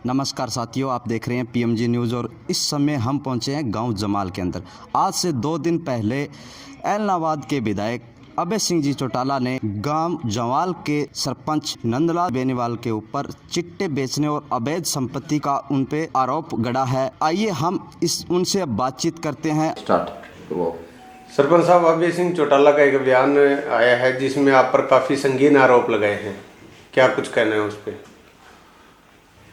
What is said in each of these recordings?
नमस्कार साथियों, आप देख रहे हैं पीएमजी न्यूज़ और इस समय हम पहुंचे हैं गांव जमाल के अंदर। आज से 2 दिन पहले एलनाबाद के विधायक अभय सिंह जी चौटाला ने गांव जमाल के सरपंच नंदलाल बेनीवाल के ऊपर चिट्टे बेचने और अवैध संपत्ति का उन पे आरोप गड़ा है। आइए हम उनसे अब बातचीत करते हैं। सरपंच साहब, अभय सिंह चौटाला का एक बयान आया है जिसमें आप पर काफी संगीन आरोप लगाए हैं, क्या कुछ कहना है उस पर?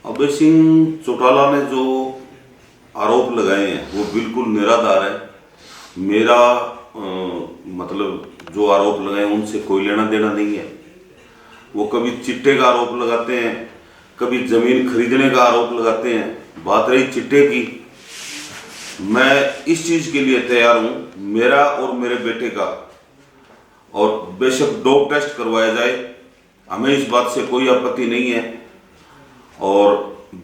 अभय सिंह चौटाला ने जो आरोप लगाए हैं वो बिल्कुल निराधार है। मेरा मतलब जो आरोप लगाए हैं उनसे कोई लेना देना नहीं है। वो कभी चिट्टे का आरोप लगाते हैं, कभी जमीन खरीदने का आरोप लगाते हैं। बात रही चिट्टे की, मैं इस चीज के लिए तैयार हूं, मेरा और मेरे बेटे का, और बेशक डॉग टेस्ट करवाया जाए, हमें इस बात से कोई आपत्ति नहीं है। और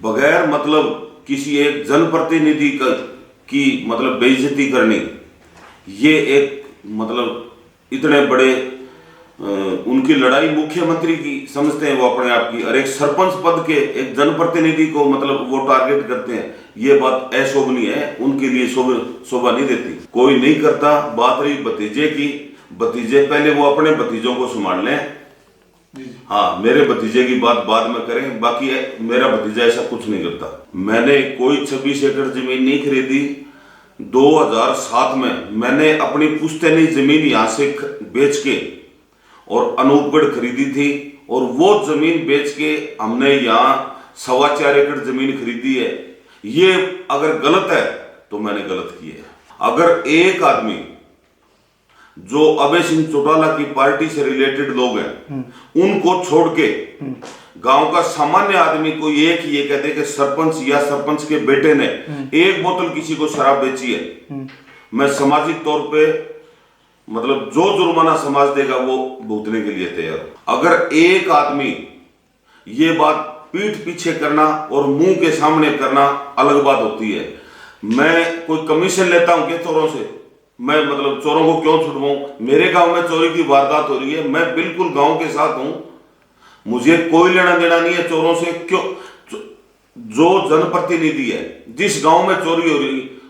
बगैर मतलब किसी एक जनप्रतिनिधि की मतलब बेइज्जती करनी, ये एक मतलब इतने बड़े उनकी लड़ाई मुख्यमंत्री की समझते हैं वो अपने आप की, और एक सरपंच पद के एक जनप्रतिनिधि को मतलब वो टारगेट करते हैं। ये बात अशोभनीय है, उनके लिए शोभा नहीं देती, कोई नहीं करता। बात रही भतीजे की, भतीजे पहले वो अपने भतीजों को संभाल लें। हाँ, मेरे भतीजे की बात बाद में करें, बाकी मेरा भतीजा ऐसा कुछ नहीं करता। मैंने कोई 26 एकड़ जमीन नहीं खरीदी। 2007 में मैंने अपनी पुश्तैनी जमीन यहाँ से बेच के और अनूपगढ़ खरीदी थी, और वो जमीन बेच के हमने यहाँ 4.25 एकड़ जमीन खरीदी है। ये अगर गलत है तो मैंने गलत की है। अगर एक आदमी जो अभय सिंह चौटाला की पार्टी से रिलेटेड लोग हैं उनको छोड़ के गांव का सामान्य आदमी कोई एक ये कहते कि सरपंच या सरपंच के बेटे ने एक बोतल किसी को शराब बेची है, मैं सामाजिक तौर पे मतलब जो जुर्माना समाज देगा वो भुगतने के लिए तैयार हूं। अगर एक आदमी ये बात पीठ पीछे करना और मुंह के सामने करना अलग बात होती है। मैं कोई कमीशन लेता हूं कि चोरों से, मैं मतलब चोरों को क्यों छुड़वाऊं? मेरे गांव में चोरी की वारदात हो रही है, मैं बिल्कुल गांव के साथ हूं, मुझे कोई लेना देना नहीं है चोरों से। क्यों? जो जनप्रतिनिधि है, जिस गांव में चोरी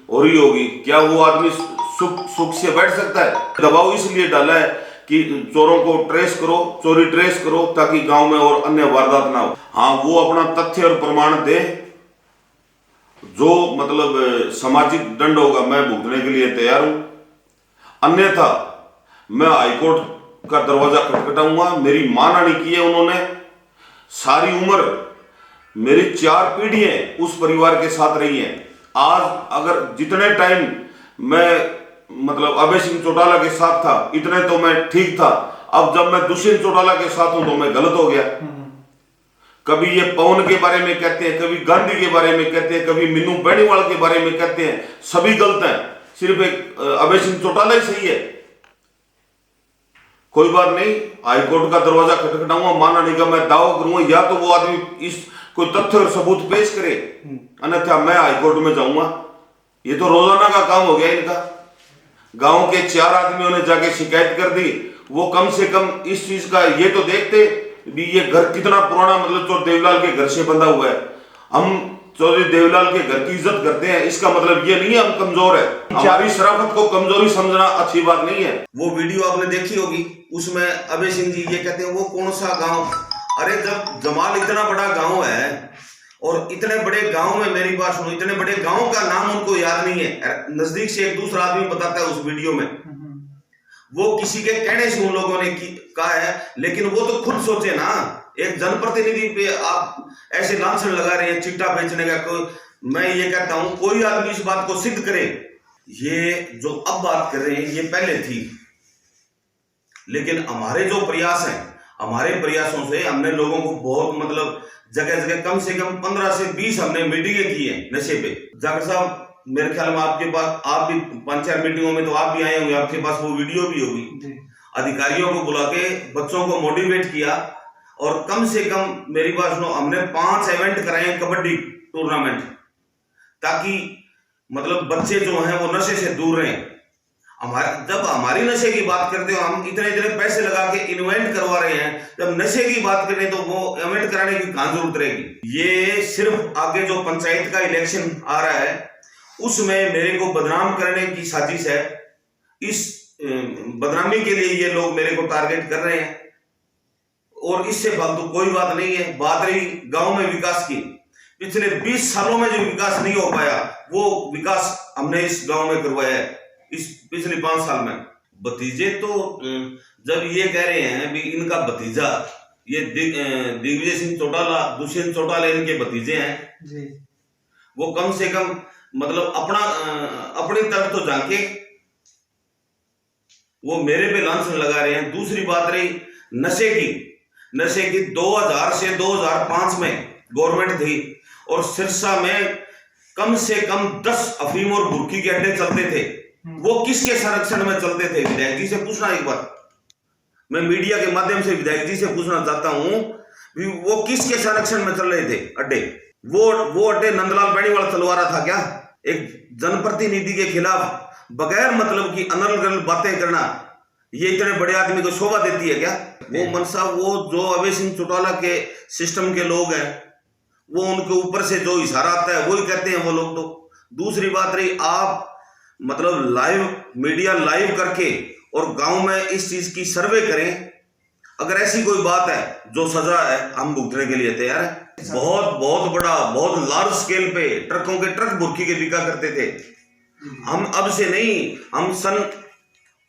हो रही होगी, क्या वो आदमी सुख से बैठ सकता है? दबाव इसलिए डाला है कि चोरों को ट्रेस करो, चोरी ट्रेस करो, ताकि गांव में और अन्य वारदात ना हो। हाँ, वो अपना तथ्य और प्रमाण दे, जो मतलब सामाजिक दंड होगा मैं भुगतने के लिए तैयार हूं। अन्यथा मैं हाईकोर्ट का दरवाजा खटखटाऊंगा। मेरी मानहानि की है उन्होंने, सारी उम्र मेरी 4 पीढ़ियां उस परिवार के साथ रही हैं। आज अगर जितने टाइम मैं मतलब अभय सिंह चौटाला के साथ था इतने तो मैं ठीक था, अब जब मैं दुष्यंत चौटाला के साथ हूं तो मैं गलत हो गया। कभी ये पवन के बारे में कहते हैं, कभी गांधी के बारे में कहते हैं, कभी मीनू बेनीवाल के बारे में कहते हैं, सभी गलत हैं, सिर्फ एक अभय सिंह चौटाला ही सही है। कोई बात नहीं, हाईकोर्ट का दरवाजा खटखटाऊंगा, मानहानि का मैं दावा करूंगा, या तो वो आदमी इस कोई तथ्य और सबूत पेश करे, अन्यथा मैं हाईकोर्ट में जाऊंगा। ये तो रोजाना का काम हो गया इनका। गांव के 4 आदमियों ने जाके शिकायत कर दी, वो कम से कम इस चीज का ये तो देखते भी ये घर कितना पुराना, मतलब चौधरी देवलाल के घर से बंधा हुआ है। हम चौधरी देवलाल के घर की इज्जत करते हैं, इसका मतलब ये नहीं है हम कमजोर है। हमारी शराफत को कमजोरी समझना अच्छी बात नहीं है। वो वीडियो आपने देखी होगी, उसमें अभय सिंह जी ये कहते हैं वो कौन सा गांव, अरे जब जमाल इतना बड़ा गांव है और इतने बड़े गांव में, मेरी बात सुनो, इतने बड़े गांव का नाम उनको याद नहीं है। नजदीक से एक दूसरा आदमी बताता है उस वीडियो में, वो किसी के कहने से उन लोगों ने कहा है, लेकिन वो तो खुद सोचे ना। एक जनप्रतिनिधि पे आप ऐसे लांछन लगा रहे हैं चिट्टा बेचने का। मैं ये कहता हूं कोई आदमी इस बात को सिद्ध करे। ये जो अब बात कर रहे हैं ये पहले थी, लेकिन हमारे जो प्रयास हैं, हमारे प्रयासों से हमने लोगों को बहुत मतलब जगह जगह कम से कम 15 से 20 हमने मीटिंगें की हैं नशे पे। जाकर साहब, मेरे ख्याल में आपके पास, आप भी 5-4 मीटिंगों में तो आप भी आए होंगे, आपके पास वो वीडियो भी होगी। अधिकारियों को बुला के बच्चों को मोटिवेट किया, और कम से कम मेरी बात सुनो, हमने 5 इवेंट कराए कबड्डी टूर्नामेंट, ताकि मतलब बच्चे जो हैं वो नशे से दूर रहें। जब हमारी नशे की बात करते हो, हम इतने इतने पैसे लगा के इन्वेंट करवा रहे हैं, जब नशे की बात करें तो वो इन्वेंट कराने की कहां जरूरत रहेगी। ये सिर्फ आगे जो पंचायत का इलेक्शन आ रहा है उसमें मेरे को बदनाम करने की साजिश है। इस बदनामी के लिए ये लोग मेरे को टारगेट कर रहे हैं और इससे फालतू कोई बात नहीं है। बात रही गांव में विकास की, पिछले 20 सालों में जो विकास नहीं हो पाया वो विकास हमने इस गांव में करवाया है इस पिछले 5 साल में। भतीजे तो जब ये कह रहे हैं भी इनका भतीजा ये दिग्विजय सिंह चौटाला, दुष्यंत चौटाला इनके भतीजे हैं जी। वो कम से कम मतलब अपनी तरफ तो झांके, वो मेरे पे लांछन लगा रहे हैं। दूसरी बात रही नशे की 2000 से 2005 में गवर्नमेंट थी और सिरसा में कम से कम 10 अफीम और बुर्की के अड्डे चलते थे। वो किसके संरक्षण में चलते थे? विधायक जी से पूछना एक बार, मैं मीडिया के माध्यम से विधायक जी से पूछना चाहता हूं वो किसके संरक्षण में चल रहे थे अड्डे? वो अड्डे नंदलाल बेनीवाल चलवा रहा था क्या? एक जनप्रतिनिधि के खिलाफ बगैर मतलब की अनल गनल बातें करना ये इतने बड़े आदमी को शोभा देती है क्या? वो मनसा वो जो अभय सिंह चौटाला के सिस्टम के लोग हैं वो उनके ऊपर से जो इशारा आता है वही कहते हैं वो लोग। तो दूसरी बात रही आप मतलब लाइव मीडिया लाइव करके और गांव में इस चीज की सर्वे करें, अगर ऐसी कोई बात है जो सजा है हम भुगतने के लिए तैयार है। बहुत बड़ा बहुत लार्ज स्केल पे ट्रकों के ट्रक बुर्की के बिका करते थे। हम अब से नहीं, हम सन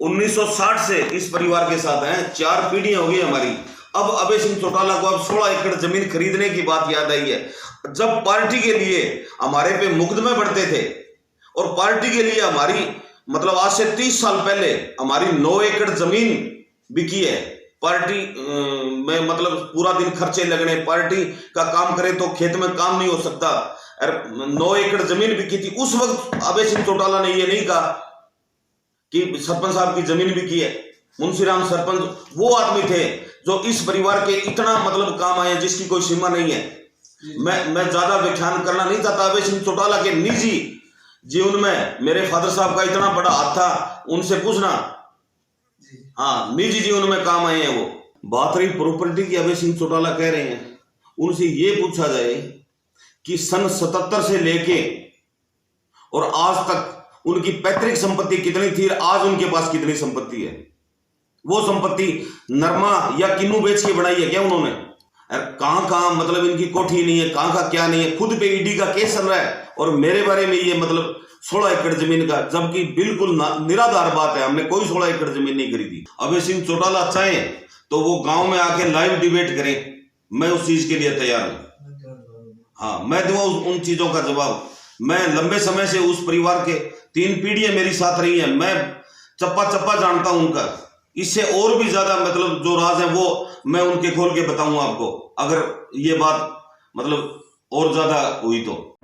1960 से इस परिवार के साथ हैं, 4 पीढ़ियां हो गई हमारी। अब अभय सिंह चौटाला को अब 16 एकड़ जमीन खरीदने की बात याद आई है। जब पार्टी के लिए हमारे पे मुकदमे बढ़ते थे और पार्टी के लिए हमारी मतलब आज से 30 साल पहले हमारी 9 एकड़ जमीन बिकी है। पार्टी में मतलब पूरा दिन खर्चे लगने, पार्टी का काम करे तो खेत में काम नहीं हो सकता, 9 एकड़ जमीन बिकी थी। उस वक्त अभय सिंह चौटाला ने ये नहीं कहा कि सरपंच साहब की जमीन बिकी है। मुंशीराम सरपंच वो आदमी थे जो इस परिवार के इतना मतलब काम आए जिसकी कोई सीमा नहीं है। मैं ज्यादा व्याख्यान करना नहीं चाहता। अभय सिंह चौटाला के निजी जीवन में मेरे फादर साहब का इतना बड़ा हाथ था, उनसे पूछना। हाँ, निजी जीवन में काम आए हैं वो। बात रही प्रॉपर्टी की, अभय सिंह चौटाला कह रहे हैं, उनसे ये पूछा जाए कि सन 77 से लेके और आज तक उनकी पैतृक संपत्ति कितनी थी, आज उनके पास कितनी संपत्ति है? वो संपत्ति नरमा या किन्नू बेच के बनाई है क्या उन्होंने? कहां मतलब इनकी कोठी नहीं है, कहां का क्या नहीं है। खुद पे ईडी का केस चल रहा है और मेरे बारे में ये मतलब 16 एकड़ जमीन का, जबकि बिल्कुल निराधार बात है, हमने कोई 16 एकड़ जमीन नहीं खरीदी। अभय सिंह चौटाला चाहे तो वो गांव में आके लाइव डिबेट करें, मैं उस चीज के लिए तैयार हूं। हाँ, मैं दूंगा उन चीजों का जवाब। मैं लंबे समय से उस परिवार के 3 पीढ़ियां मेरी साथ रही हैं, मैं चप्पा चप्पा जानता हूं उनका। इससे और भी ज्यादा मतलब जो राज है वो मैं उनके खोल के बताऊंगा आपको, अगर ये बात मतलब और ज्यादा हुई तो।